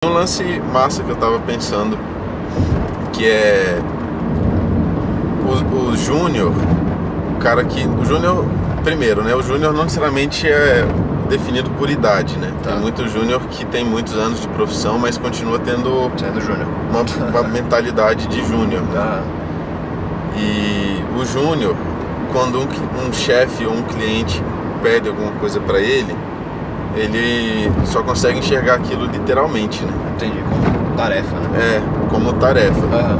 Um lance massa que eu tava pensando, que é o júnior, o júnior, primeiro, né? O júnior não necessariamente é definido por idade, né? Tá. Tem muito júnior que tem muitos anos de profissão, mas continua tendo Sendo júnior. uma mentalidade de júnior, né? Tá. E o júnior, quando um chefe ou um cliente pede alguma coisa pra ele só consegue enxergar aquilo literalmente, né? Entendi, como tarefa, né? É, como tarefa. Aham.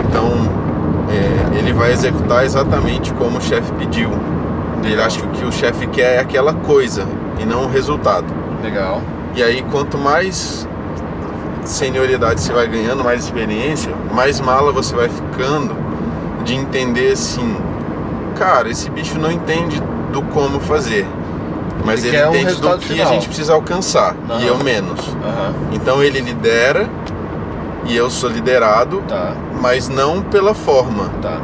Então, ele vai executar exatamente como o chefe pediu. Ele acha que o que o chefe quer é aquela coisa e não o resultado. Legal. E aí, quanto mais senioridade você vai ganhando, mais experiência, mais mala você vai ficando de entender assim, cara, esse bicho não entende do como fazer, mas ele quer um entende do resultado que final. a gente precisa alcançar, Aham. e eu menos. Aham. Então ele lidera e eu sou liderado, Tá. mas não pela forma, Tá.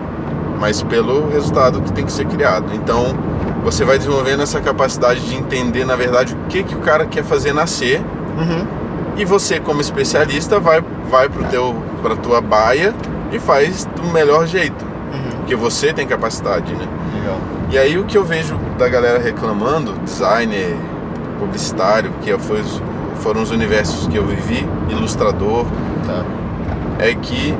mas pelo resultado que tem que ser criado. Então você vai desenvolvendo essa capacidade de entender, na verdade, o que o cara quer fazer nascer. Uhum. E você, como especialista, vai pra tua baia e faz do melhor jeito, Uhum. porque você tem capacidade, né? Legal. E aí o que eu vejo da galera reclamando, designer, publicitário, que foram os universos que eu vivi, ilustrador, Tá. é que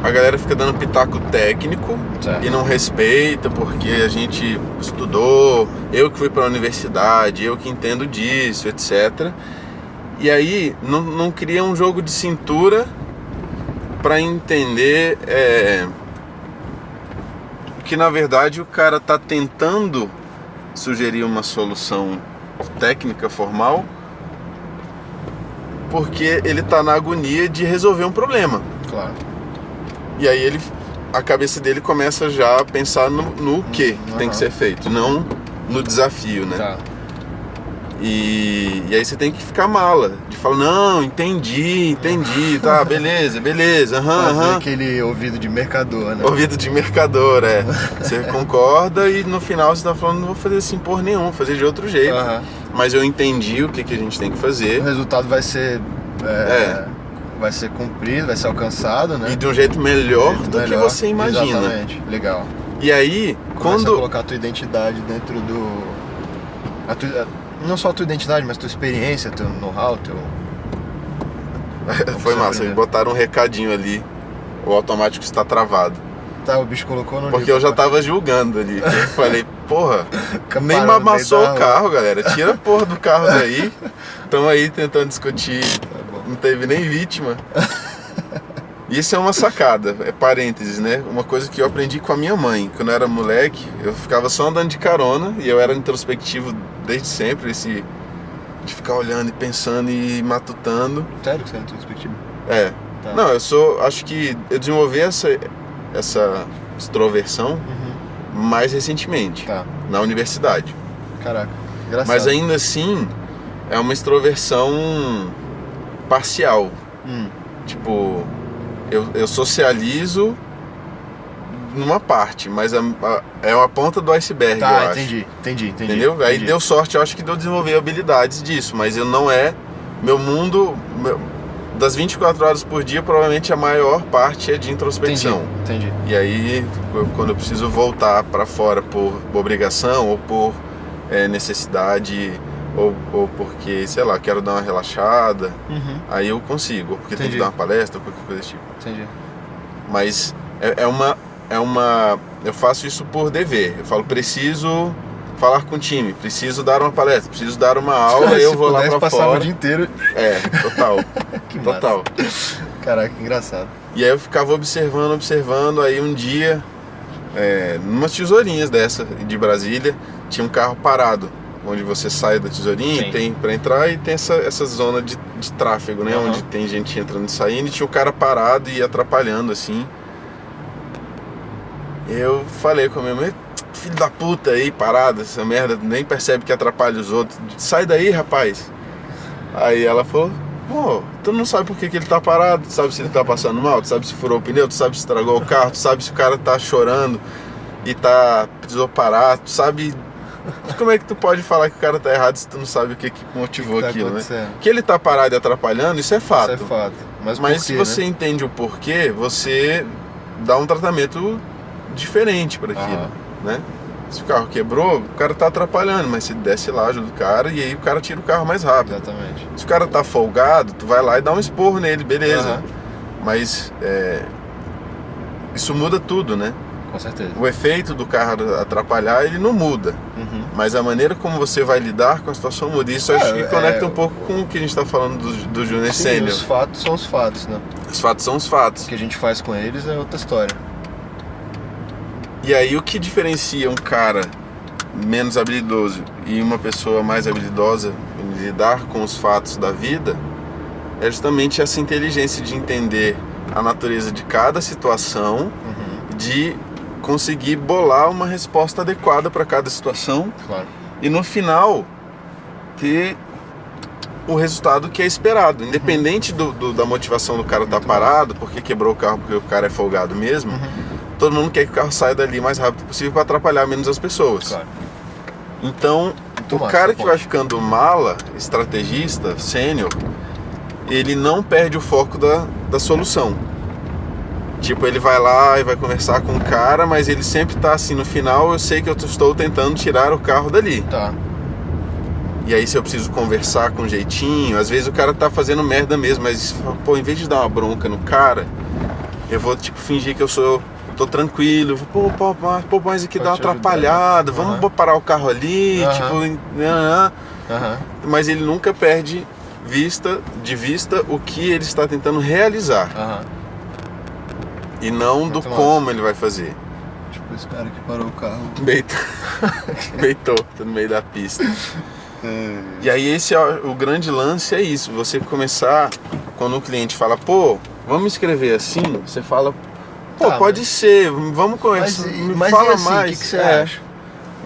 a galera fica dando pitaco técnico Certo. e não respeita porque a gente estudou, eu que fui para a universidade, eu que entendo disso, etc. E aí não cria um jogo de cintura para entender que na verdade o cara tá tentando sugerir uma solução técnica formal porque ele tá na agonia de resolver um problema. Claro. E aí a cabeça dele começa já a pensar no que tem que ser feito, não no desafio, né? Tá. E aí você tem que ficar mala, de falar, não, entendi, tá, beleza, Fazer aquele ouvido de mercador, né? Ouvido de mercador, Você concorda e no final você tá falando, não vou fazer assim por nenhum, vou fazer de outro jeito. Aham. Mas eu entendi o que a gente tem que fazer. O resultado vai ser vai ser cumprido, vai ser alcançado, né? E de um jeito melhor do que você imagina. Exatamente. Legal. E aí, Começa a colocar a tua identidade dentro do... Não só a tua identidade, mas tua experiência, teu know-how, teu... Foi massa, eles botaram um recadinho ali, o automático está travado. Tá, o bicho colocou no... Porque eu já tava julgando ali. Eu falei, porra, nem Parando amassou no meio o da carro, galera. Tira a porra do carro daí. Estão aí tentando discutir. bom. Não teve nem vítima. Isso é uma sacada, é parênteses, né? Uma coisa que eu aprendi com a minha mãe. Quando eu era moleque, eu ficava só andando de carona e eu era introspectivo desde sempre, de ficar olhando e pensando e matutando. Sério que você é introspectivo? É. Tá. Não, acho que eu desenvolvi essa extroversão mais recentemente, Tá. na universidade. Caraca, engraçado. Mas ainda assim, é uma extroversão parcial. Tipo, eu socializo numa parte, mas é uma ponta do iceberg, eu Tá, acho. entendi. Entendeu? Aí deu sorte, eu acho que de eu desenvolver habilidades disso, mas eu não meu mundo, das 24 horas por dia, provavelmente a maior parte é de introspecção. Entendi. E aí, quando eu preciso voltar pra fora por obrigação ou por necessidade ou porque, sei lá, quero dar uma relaxada, aí eu consigo, ou porque tem que dar uma palestra ou qualquer coisa desse tipo. Entendi. Mas eu faço isso por dever. Eu falo, preciso falar com o time, preciso dar uma palestra, preciso dar uma aula, eu vou lá pra passava o fora. dia inteiro. Total. Que Total. massa. Caraca, que engraçado. E aí eu ficava observando, aí um dia, numas tesourinhas dessa de Brasília, tinha um carro parado, onde você sai da tesourinha e tem pra entrar e tem essa zona de tráfego, né? Onde tem gente entrando e saindo, e tinha o cara parado e atrapalhando assim. Eu falei com a minha mãe, filho da puta aí, parado, essa merda, nem percebe que atrapalha os outros, sai daí, rapaz. Aí ela falou, pô, tu não sabe por que ele tá parado, tu sabe se ele tá passando mal, tu sabe se furou o pneu, tu sabe se estragou o carro, tu sabe se o cara tá chorando e precisou parar, tu sabe como é que tu pode falar que o cara tá errado se tu não sabe o que motivou aquilo, né? Que ele tá parado e atrapalhando, isso é fato. Isso é fato. Mas se você entende o porquê, você dá um tratamento diferente para aquilo, né? Se o carro quebrou, o cara tá atrapalhando, mas se desce lá, ajuda o cara e aí o cara tira o carro mais rápido. Exatamente. Se o cara tá folgado, tu vai lá e dá um esporro nele, beleza. Mas isso muda tudo, né? Com certeza. O efeito do carro atrapalhar, ele não muda. Mas a maneira como você vai lidar com a situação muda. Isso acho que conecta um pouco com o que a gente tá falando do Júnior Sênior. Os fatos são os fatos, né? Os fatos são os fatos. O que a gente faz com eles é outra história. E aí o que diferencia um cara menos habilidoso e uma pessoa mais habilidosa em lidar com os fatos da vida é justamente essa inteligência de entender a natureza de cada situação, de conseguir bolar uma resposta adequada para cada situação, e no final ter o resultado que é esperado, independente da motivação do cara estar parado, porque quebrou o carro, porque o cara é folgado mesmo. Todo mundo quer que o carro saia dali o mais rápido possível para atrapalhar menos as pessoas. Então, o cara que vai ficando mala, estrategista, sênior, ele não perde o foco da solução. Tipo, ele vai lá e vai conversar com o cara, mas ele sempre tá assim, no final eu sei que eu estou tentando tirar o carro dali. E aí se eu preciso conversar com jeitinho, às vezes o cara tá fazendo merda mesmo, mas pô, em vez de dar uma bronca no cara, eu vou tipo fingir que eu tô tranquilo, pô, mas aqui dá uma atrapalhada, vamos parar o carro ali, mas ele nunca perde de vista o que ele está tentando realizar. E não do como ele vai fazer. Tipo esse cara que parou o carro. Beitou, tá no meio da pista. E aí esse o grande lance é isso, você começar, quando o cliente fala, pô, vamos escrever assim, você fala, pô, pode ser, vamos conversar, me fala assim, mais. O que você acha?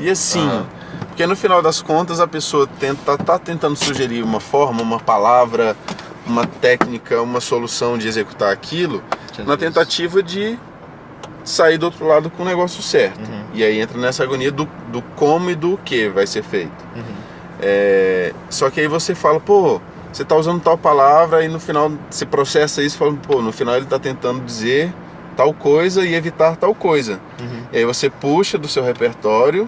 E assim, porque no final das contas a pessoa tá tentando sugerir uma forma, uma palavra, uma técnica, uma solução de executar aquilo, na tentativa de sair do outro lado com o negócio certo. E aí entra nessa agonia do como e do que vai ser feito. Só que aí você fala, pô, você tá usando tal palavra e no final você processa isso e fala, pô, no final ele tá tentando dizer tal coisa e evitar tal coisa. E aí você puxa do seu repertório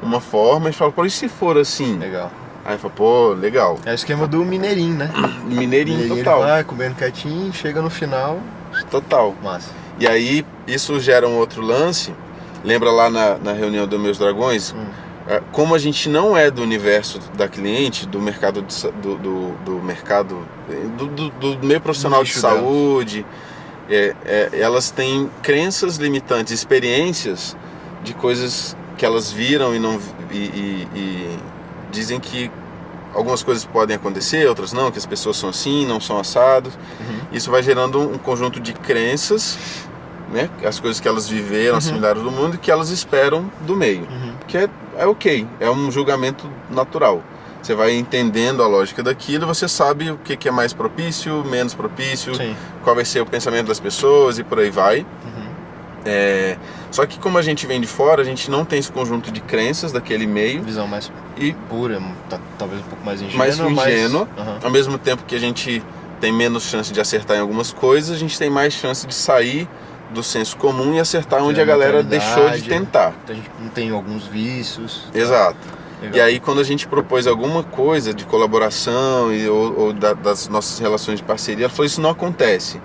uma forma e fala, pô, e se for assim? Legal. Aí fala, pô, legal. É o esquema do mineirinho, né? Mineirinho total. Ele vai comendo quietinho, chega no final. Total. Massa. E aí isso gera um outro lance. Lembra lá na reunião dos Meus Dragões? Como a gente não é do universo da cliente, do mercado do meio profissional de saúde, elas têm crenças limitantes, experiências de coisas que elas viram e dizem que algumas coisas podem acontecer, outras não, que as pessoas são assim, não são assados. Isso vai gerando um conjunto de crenças, né? As coisas que elas viveram, assimilaram do mundo, que elas esperam do meio. Que é ok, é um julgamento natural. Você vai entendendo a lógica daquilo, você sabe o que é mais propício, menos propício, qual vai ser o pensamento das pessoas e por aí vai. Só que como a gente vem de fora, a gente não tem esse conjunto de crenças daquele meio. Visão mais pura, talvez um pouco mais ingênua. Ao mesmo tempo que a gente tem menos chance de acertar em algumas coisas, a gente tem mais chance de sair do senso comum e acertar onde a galera deixou de tentar. A gente não tem alguns vícios. Exato. Legal. E aí quando a gente propôs alguma coisa de colaboração ou das nossas relações de parceria, ela falou, isso não acontece.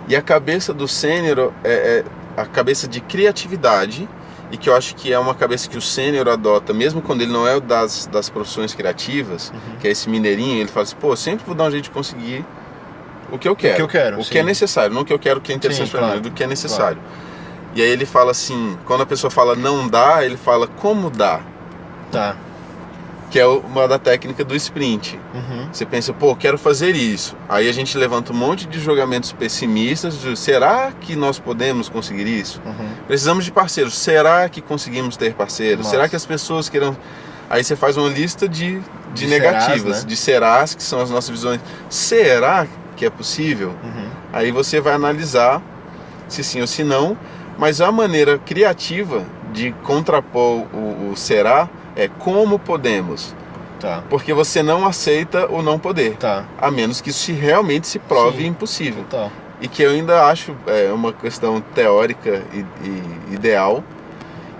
E a cabeça do sênior é a cabeça de criatividade, e que eu acho que é uma cabeça que o sênior adota, mesmo quando ele não é das profissões criativas, que é esse mineirinho, ele fala assim, pô, sempre vou dar um jeito de conseguir o que eu quero. O que é necessário, não o que eu quero que é interessante para mim, do que é necessário. E aí ele fala assim, quando a pessoa fala não dá, ele fala como dá. Que é uma da técnica do sprint. Você pensa, pô, quero fazer isso. Aí a gente levanta um monte de julgamentos pessimistas de, será que nós podemos conseguir isso? Precisamos de parceiros. Será que conseguimos ter parceiros? Nossa. Será que as pessoas queiram... Aí você faz uma lista de negativas, serás, né? De serás, que são as nossas visões. Será que é possível? Aí você vai analisar se sim ou se não. Mas a maneira criativa de contrapor o será É como podemos. Tá. Porque você não aceita o não poder. Tá. A menos que isso realmente se prove impossível. Total. E que eu ainda acho uma questão teórica e ideal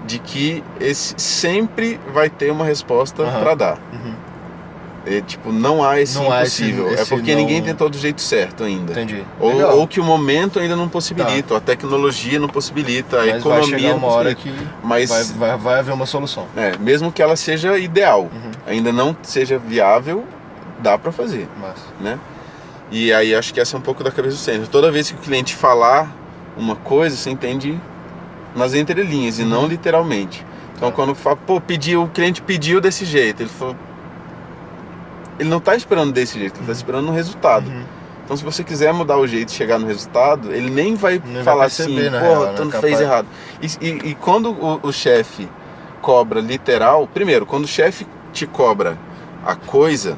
de que esse sempre vai ter uma resposta para dar. Tipo, não há esse impossível. É porque ninguém tentou do jeito certo ainda. Entendi. Ou que o momento ainda não possibilita, ou a tecnologia não possibilita, a economia vai chegar uma hora que mas vai haver uma solução. Mesmo que ela seja ideal, ainda não seja viável, dá para fazer. Né? E aí acho que essa é um pouco da cabeça do centro. Toda vez que o cliente falar uma coisa, você entende nas entrelinhas e não literalmente. Então quando fala, o cliente pediu desse jeito, ele não está esperando desse jeito, ele está esperando um resultado. Então se você quiser mudar o jeito de chegar no resultado, ele nem vai falar assim, tu não fez errado. E quando o chefe cobra literal, primeiro, quando o chefe te cobra a coisa,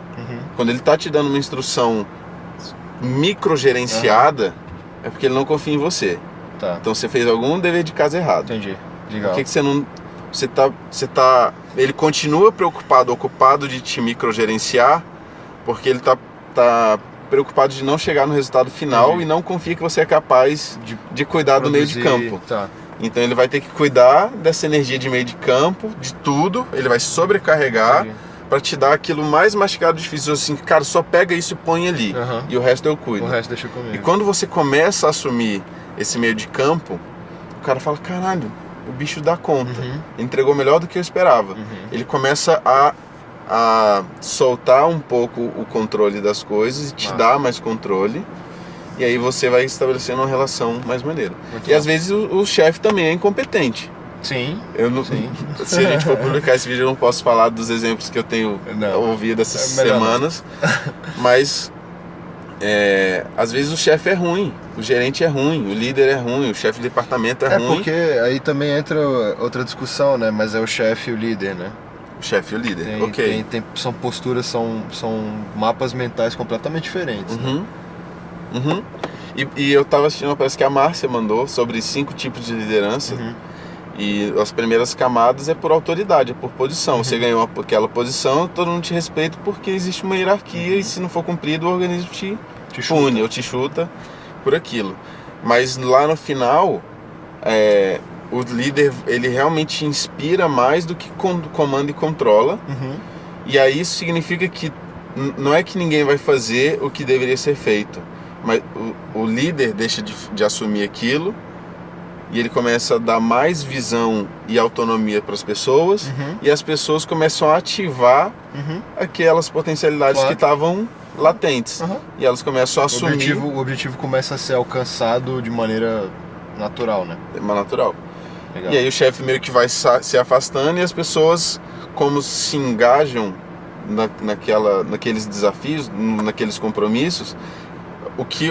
quando ele está te dando uma instrução microgerenciada, é porque ele não confia em você. Tá. Então você fez algum dever de casa errado. Entendi. Legal. Por que você não... Ele continua ocupado de te microgerenciar, porque ele tá preocupado de não chegar no resultado final e não confia que você é capaz de cuidar do meio de campo. Tá. Então ele vai ter que cuidar dessa energia de meio de campo, de tudo, ele vai sobrecarregar para te dar aquilo mais mastigado, difícil, assim, cara, só pega isso e põe ali, e o resto eu cuido. O resto deixa comigo. E quando você começa a assumir esse meio de campo, o cara fala, caralho, o bicho dá conta, ele entregou melhor do que eu esperava. Ele começa a soltar um pouco o controle das coisas e te dar mais controle, e aí você vai estabelecendo uma relação mais maneira. E às vezes o chefe também é incompetente. Sim. Se a gente for publicar esse vídeo, eu não posso falar dos exemplos que eu tenho ouvido essas semanas, mas às vezes o chefe é ruim, o gerente é ruim, o líder é ruim, o chefe de departamento é ruim. Porque aí também entra outra discussão, né? Mas é o chefe e o líder, né? O chefe e o líder, são posturas, são mapas mentais completamente diferentes. Né? E eu tava assistindo, parece que a Márcia mandou sobre 5 tipos de liderança. E as primeiras camadas é por autoridade, é por posição. Você ganhou aquela posição, todo mundo te respeita porque existe uma hierarquia e se não for cumprido, o organismo te pune ou te chuta por aquilo. Mas lá no final, o líder, ele realmente inspira mais do que comanda e controla. E aí isso significa que não é que ninguém vai fazer o que deveria ser feito, mas o líder deixa de assumir aquilo e ele começa a dar mais visão e autonomia para as pessoas, e as pessoas começam a ativar aquelas potencialidades que estavam latentes, e elas começam a assumir. O objetivo começa a ser alcançado de maneira natural, né? Natural. Legal. E aí o chefe meio que vai se afastando e as pessoas, como se engajam naqueles desafios, naqueles compromissos,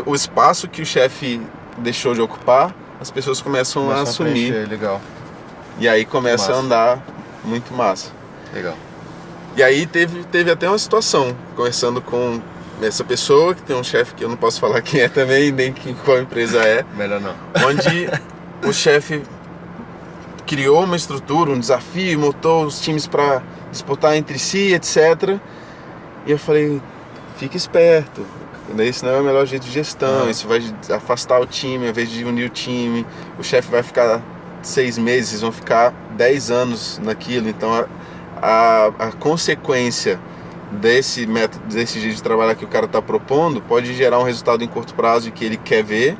o espaço que o chefe deixou de ocupar, as pessoas começam a assumir. Legal. E aí começa a andar muito massa. Legal. E aí teve até uma situação, conversando com essa pessoa, que tem um chefe que eu não posso falar quem é também, nem qual empresa é. Melhor não. Onde o chefe criou uma estrutura, um desafio, montou os times para disputar entre si, etc. E eu falei, fica esperto. Esse não é o melhor jeito de gestão, isso vai afastar o time ao invés de unir o time. O chefe vai ficar 6 meses, vocês vão ficar 10 anos naquilo. Então a consequência desse método, desse jeito de trabalhar que o cara está propondo, pode gerar um resultado em curto prazo que ele quer ver,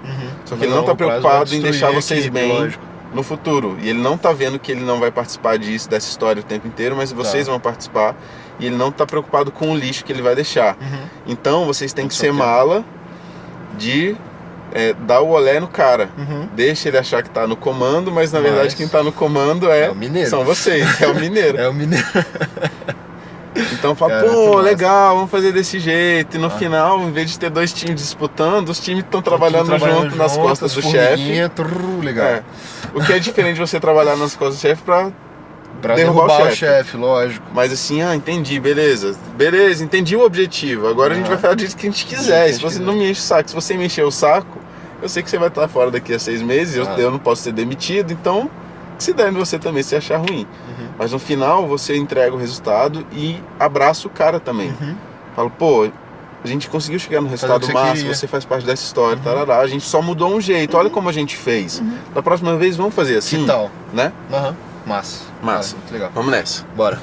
só que ele não está preocupado em deixar vocês bem no futuro. E ele não está vendo que ele não vai participar dessa história o tempo inteiro, mas vocês vão participar. E ele não está preocupado com o lixo que ele vai deixar. Então vocês têm que ser mala de dar o olé no cara. Deixa ele achar que está no comando, mas na verdade quem está no comando o mineiro. São vocês, é o mineiro. É o mineiro. Então fala, legal, vamos fazer desse jeito. E no final, em vez de ter 2 times disputando, os times estão trabalhando junto nas costas do chefe. Legal. O que é diferente de você trabalhar nas costas do chefe para derrubar o chefe, lógico. Mas assim, entendi, beleza, entendi o objetivo. Agora a gente vai fazer do jeito que a gente quiser. Se você não me enche o saco, se você me encher o saco, eu sei que você vai estar fora daqui a 6 meses, eu não posso ser demitido, então que se dane você também se achar ruim. Mas no final você entrega o resultado e abraça o cara também. Fala, pô, a gente conseguiu chegar no resultado massa, você faz parte dessa história, tarará, a gente só mudou um jeito, olha como a gente fez. Da próxima vez vamos fazer assim, que tal? Né? Massa. Massa. Muito legal. Vamos nessa. Bora.